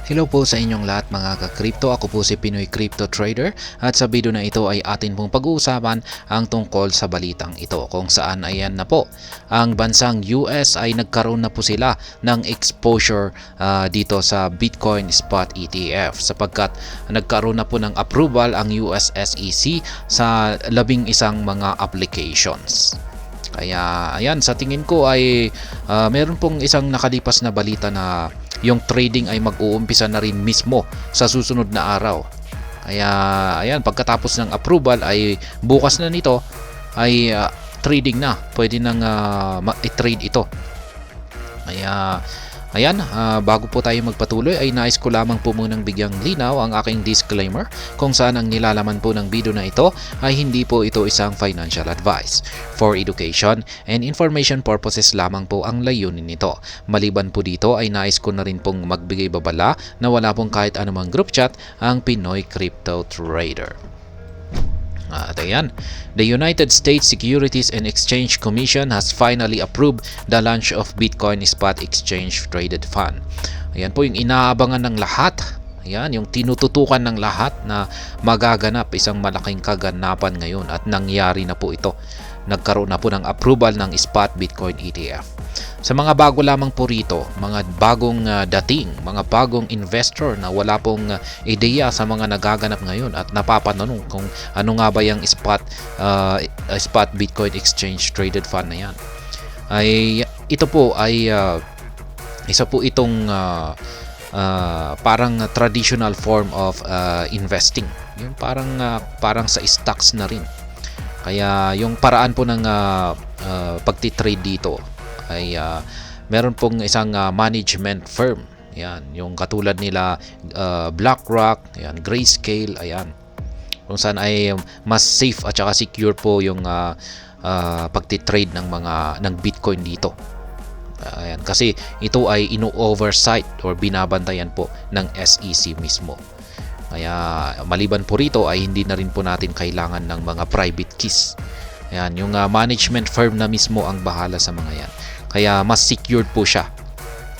Hello po sa inyong lahat mga ka-crypto. Ako po si Pinoy Crypto Trader at sa video na ito ay atin pong pag-uusapan ang tungkol sa balitang ito kung saan ayan na po ang bansang US ay nagkaroon na po sila ng exposure dito sa Bitcoin Spot ETF sapagkat nagkaroon na po ng approval ang US SEC sa 11 mga applications. Kaya ayan, sa tingin ko ay meron pong isang nakalipas na balita na yung trading ay mag-uumpisa na rin mismo sa susunod na araw. Kaya ayan, pagkatapos ng approval ay bukas na nito ay trading na. Pwede nang i-trade ito. Kaya ayan, bago po tayo magpatuloy ay nais ko lamang po munang bigyang linaw ang aking disclaimer kung saan ang nilalaman po ng video na ito ay hindi po ito isang financial advice. For education and information purposes lamang po ang layunin nito. Maliban po dito ay nais ko na rin pong magbigay babala na wala pong kahit anumang group chat ang Pinoy Crypto Trader. At ayan, the United States Securities and Exchange Commission has finally approved the launch of Bitcoin Spot Exchange Traded Fund. Ayan po yung inaabangan ng lahat. Ayan, yung tinututukan ng lahat na magaganap, isang malaking kaganapan ngayon at nangyari na po ito. Nagkaroon na po ng approval ng Spot Bitcoin ETF. Sa mga bago lamang po rito, mga bagong dating, mga bagong investor na wala pong ideya sa mga nagaganap ngayon at napapanong kung ano nga ba yung Spot Bitcoin Exchange Traded Fund na yan. Ay, ito po ay isa po itong parang traditional form of investing. Yung parang sa stocks na rin. Kaya yung paraan po ng pagtitrade dito ay meron pong isang management firm. Yan, yung katulad nila BlackRock, yan, Grayscale, ayan. Kung saan ay mas safe at saka secure po yung pagtitrade ng Bitcoin dito. Ayan, kasi ito ay ino-oversight or binabantayan po ng SEC mismo. Kaya maliban po rito ay hindi na rin po natin kailangan ng mga private keys. Ayan, yung management firm na mismo ang bahala sa mga yan. Kaya mas secured po siya.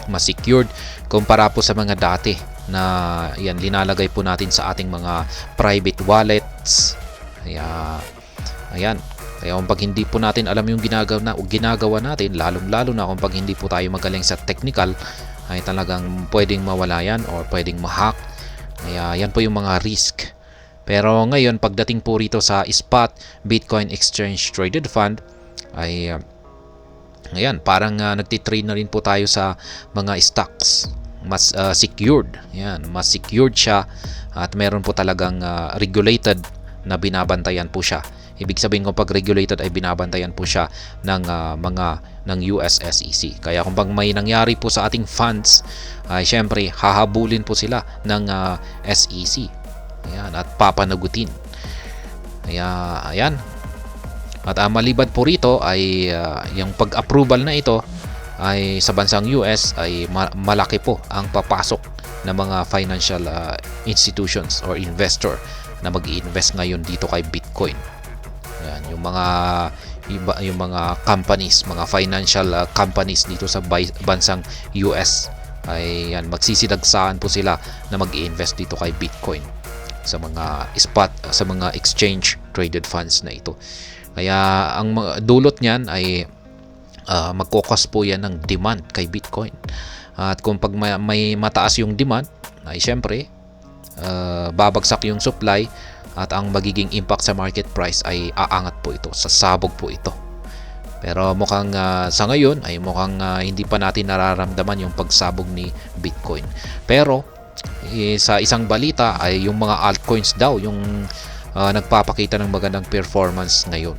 Mas secured kumpara po sa mga dati na yan, linalagay po natin sa ating mga private wallets. Kaya ayan, kaya kung pag hindi po natin alam yung ginagawa natin, lalong-lalo na kung pag hindi po tayo magaling sa technical, ay talagang pwedeng mawala yan or pwedeng ma-hack. Kaya yan po yung mga risk. Pero ngayon, pagdating po rito sa Spot Bitcoin Exchange Traded Fund, ay ayan, parang nagtitrade na rin po tayo sa mga stocks. Mas secured. Yan, mas secured siya at meron po talagang regulated na binabantayan po siya. Ibig sabihin kung pag regulated ay binabantayan po siya ng US SEC. Kaya kung pag may nangyari po sa ating funds, ay syempre hahabulin po sila ng SEC. Ayan, at papanagutin. Kaya ayan. At maliban po rito ay yung pag-approval na ito ay sa bansang US ay malaki po ang papasok ng mga financial institutions or investor na mag-i-invest ngayon dito kay Bitcoin. Ayan, yung mga companies, mga financial companies dito sa bansang US ay yan, magsisidagsaan po sila na mag-i-invest dito kay Bitcoin sa mga sa mga exchange traded funds na ito. Kaya ang dulot niyan ay magkokos po yan ng demand kay Bitcoin. At kung pag may mataas yung demand, ay syempre babagsak yung supply at ang magiging impact sa market price ay aangat po ito, sasabog po ito. Pero mukhang sa ngayon ay mukhang hindi pa natin nararamdaman yung pagsabog ni Bitcoin. Pero sa isang balita ay yung mga altcoins daw yung nagpapakita ng magandang performance ngayon.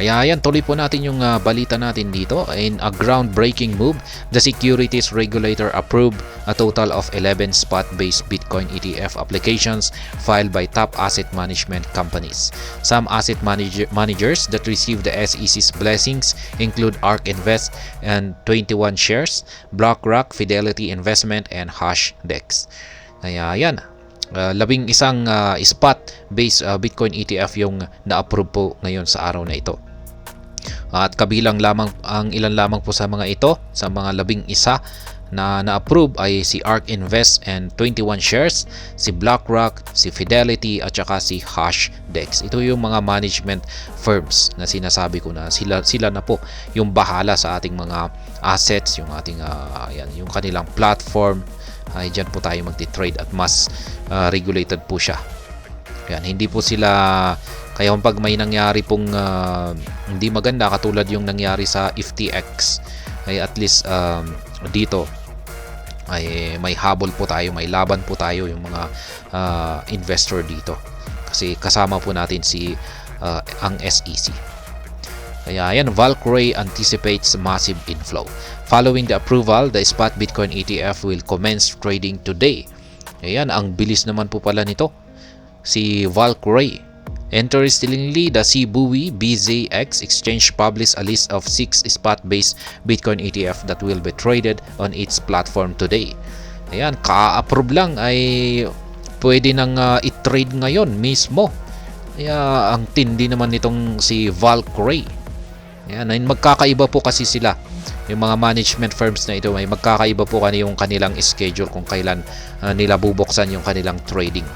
Kaya ayan, tuloy po natin yung balita natin dito. In a groundbreaking move, the securities regulator approved a total of 11 spot-based Bitcoin ETF applications filed by top asset management companies. Some asset managers that received the SEC's blessings include ARK Invest and 21 Shares, BlackRock, Fidelity Investment, and Hashdex. Kaya ayan, 11 spot-based Bitcoin ETF yung na-approve po ngayon sa araw na ito. At kabilang lamang ang ilan lamang po sa mga ito, sa mga 11 na na-approve ay si ARK Invest and 21 shares, si BlackRock, si Fidelity at saka si Hashdex. Ito yung mga management firms na sinasabi ko na sila na po yung bahala sa ating mga assets, yung ating yung kanilang platform. Ay diyan po tayo magti-trade at mas regulated po siya. Yan, hindi po sila kaya pag may nangyari pong hindi maganda katulad yung nangyari sa FTX ay at least dito ay may habol po tayo, may laban po tayo yung mga investor dito kasi kasama po natin si ang SEC. Kaya yan, Valkyrie anticipates massive inflow. Following the approval, the spot Bitcoin ETF will commence trading today. Ayan, ang bilis naman po pala nito. Si Valkyrie. Interestingly, the Cboe BZX exchange published a list of 6 spot-based Bitcoin ETF that will be traded on its platform today. Ayan, ka-approve lang ay pwede nang i-trade ngayon mismo. Kaya ang tindi naman nitong si Valkyrie. Ayan, magkakaiba po kasi sila. Yung mga management firms na ito ay magkakaiba po yung kanilang schedule kung kailan nila bubuksan yung kanilang trading.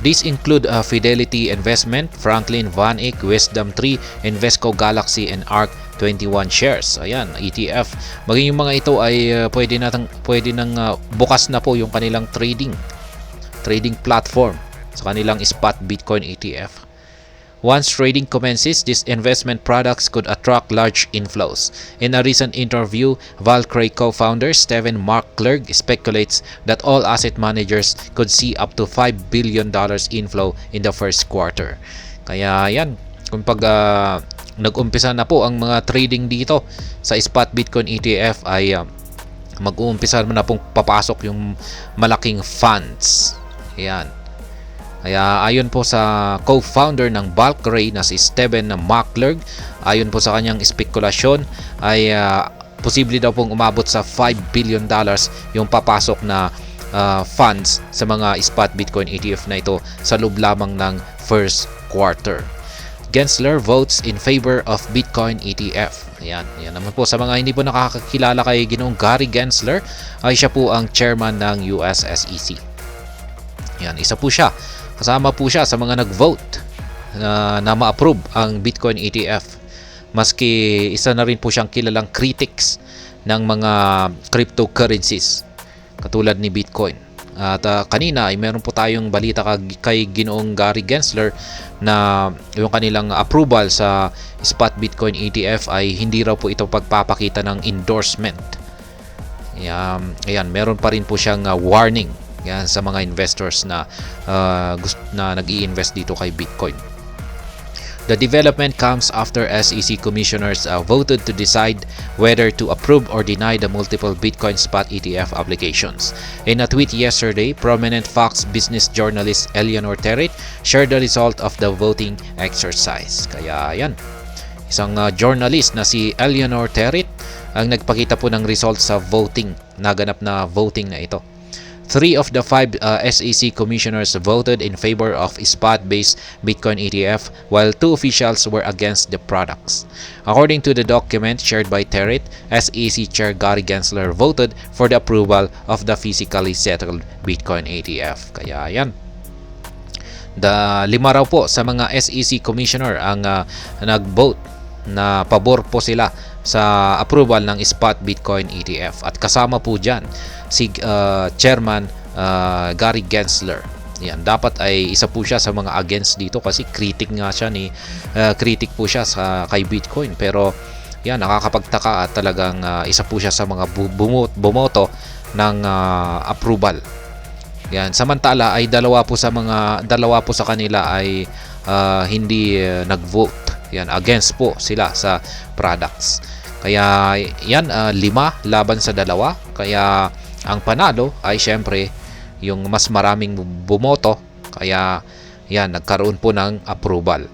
These include Fidelity Investment, Franklin Van Eck, Wisdom Tree, Invesco Galaxy, and ARK 21 shares. Ayan, ETF. Maging yung mga ito ay pwede nang bukas na po yung kanilang trading platform sa kanilang spot Bitcoin ETF. Once trading commences, these investment products could attract large inflows. In a recent interview, Valkyrie co-founder Steven Marklerg speculates that all asset managers could see up to $5 billion inflow in the first quarter. Kaya yan, kung nag-umpisa na po ang mga trading dito sa spot Bitcoin ETF ay mag-uumpisa na pong papasok yung malaking funds. Yan. Kaya ayon po sa co-founder ng Valkyrie na si Steven Marklerg, ayon po sa kanyang spekulasyon ay posible daw pong umabot sa $5 billion yung papasok na funds sa mga spot Bitcoin ETF na ito sa loob lamang ng first quarter. Gensler votes in favor of Bitcoin ETF. Ayan, yan naman po. Sa mga hindi po nakakakilala kay Ginoong Gary Gensler, ay siya po ang chairman ng US SEC. Yan, isa po siya. Kasama po siya sa mga nag-vote na ma-approve ang Bitcoin ETF. Maski isa na rin po siyang kilalang critics ng mga cryptocurrencies katulad ni Bitcoin. At kanina ay meron po tayong balita kay Ginoong Gary Gensler na yung kanilang approval sa spot Bitcoin ETF ay hindi raw po ito pagpapakita ng endorsement. Ayan, meron pa rin po siyang warning yan sa mga investors na nag-i-invest dito kay Bitcoin. The development comes after SEC commissioners voted to decide whether to approve or deny the multiple Bitcoin spot ETF applications. In a tweet yesterday, prominent Fox Business journalist Eleanor Territ shared the result of the voting exercise. Kaya yan, isang journalist na si Eleanor Territ ang nagpakita po ng result sa voting, naganap na voting na ito. 3 of the 5 SEC commissioners voted in favor of spot-based Bitcoin ETF, while 2 officials were against the products. According to the document shared by Territ, SEC Chair Gary Gensler voted for the approval of the physically settled Bitcoin ETF. Kaya yan. 5 raw po sa mga SEC commissioner ang nag-vote na pabor po sila sa approval ng spot Bitcoin ETF. At kasama po dyan si Chairman Gary Gensler. Yan, dapat ay isa po siya sa mga against dito kasi critic nga siya critic po siya kay Bitcoin. Pero yan, nakakapagtaka at talagang isa po siya sa mga bumoto ng approval. Yan, samantala ay dalawa po sa kanila ay hindi nag-vote. Yan, against po sila sa products. Kaya yan, 5 laban sa 2. Kaya ang panalo ay syempre yung mas maraming bumoto. Kaya yan, nagkaroon po ng approval.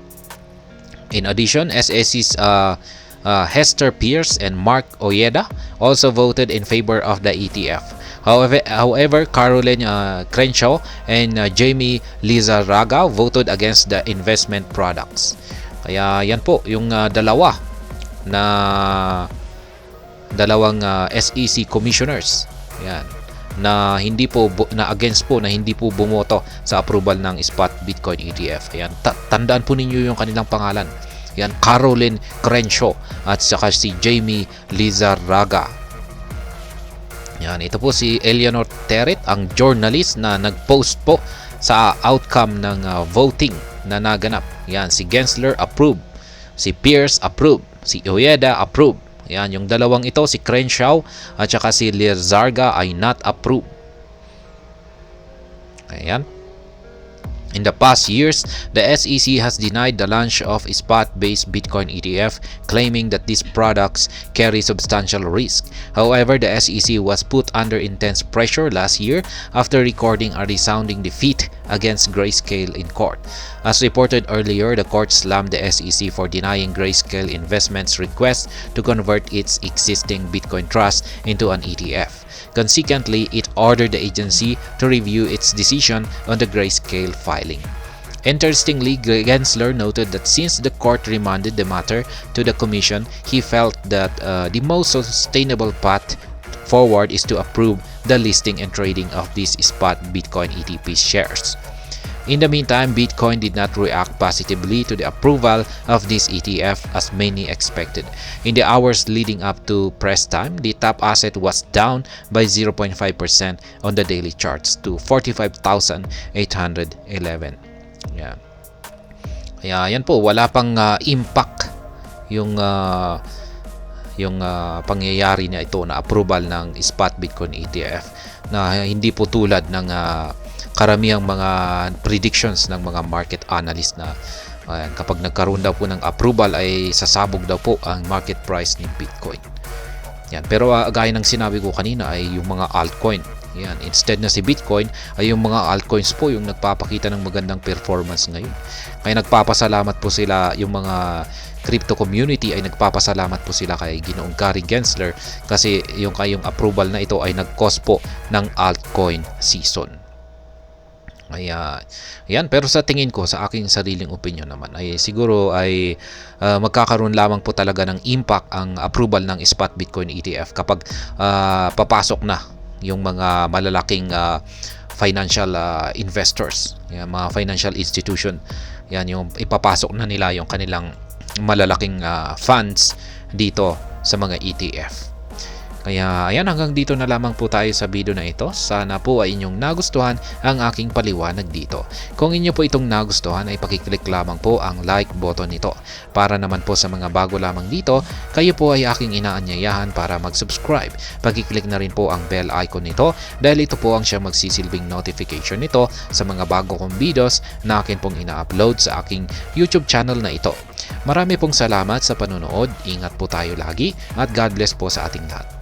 In addition, SEC's Hester Pierce and Mark Oyeda also voted in favor of the ETF. However, Caroline Crenshaw and Jamie Lizarraga voted against the investment products. Kaya yan po yung dalawa na dalawang SEC commissioners. Yan, na hindi po na against po, na hindi po bumoto sa approval ng spot Bitcoin ETF. Ayan, tandaan po ninyo yung kanilang pangalan. Yan, Caroline Crenshaw at saka si Jamie Lizarraga. Yan, ito po si Eleanor Terret, ang journalist na nag-post po sa outcome ng voting na naganap. Yan, si Gensler approve, si Pierce approve, si Ojeda approve. Yan, yung dalawang ito, si Crenshaw at saka si Lizarraga ay not approve. Ayan. In the past years, the SEC has denied the launch of a spot-based Bitcoin ETF, claiming that these products carry substantial risk. However, the SEC was put under intense pressure last year after recording a resounding defeat against Grayscale in court. As reported earlier, the court slammed the SEC for denying Grayscale Investments' request to convert its existing Bitcoin trust into an ETF. Consequently, it ordered the agency to review its decision on the Grayscale filing. Interestingly, Gensler noted that since the court remanded the matter to the commission, he felt that the most sustainable path forward is to approve the listing and trading of these spot Bitcoin ETF shares. In the meantime, Bitcoin did not react positively to the approval of this ETF as many expected. In the hours leading up to press time, the top asset was down by 0.5% on the daily charts to 45,811. Yeah. Kaya yan po, wala pang impact yung pangyayari na ito na approval ng spot Bitcoin ETF, na hindi po tulad ng karamihang mga predictions ng mga market analyst na kapag nagkaroon daw po ng approval ay sasabog daw po ang market price ni Bitcoin. Yan. Pero gaya ng sinabi ko kanina ay yung mga altcoin. Yan. Instead na si Bitcoin ay yung mga altcoins po yung nagpapakita ng magandang performance ngayon. Kaya nagpapasalamat po sila, yung mga crypto community ay nagpapasalamat po sila kay Ginoong Gary Gensler kasi yung kayong approval na ito ay nag-cause po ng altcoin season. Yan, pero sa tingin ko, sa aking sariling opinion naman, ay siguro ay magkakaroon lamang po talaga ng impact ang approval ng spot Bitcoin ETF kapag papasok na yung mga malalaking financial investors, yan, mga financial institution. Yan, yung ipapasok na nila yung kanilang malalaking funds dito sa mga ETF. Kaya ayan, hanggang dito na lamang po tayo sa video na ito. Sana po ay inyong nagustuhan ang aking paliwanag dito. Kung inyo po itong nagustuhan ay pakiclick lamang po ang like button nito. Para naman po sa mga bago lamang dito, kayo po ay aking inaanyayahan para mag-subscribe. Pakiclick na rin po ang bell icon nito dahil ito po ang siyang magsisilbing notification nito sa mga bago kong videos na akin pong ina-upload sa aking YouTube channel na ito. Marami pong salamat sa panonood. Ingat po tayo lagi at God bless po sa ating lahat.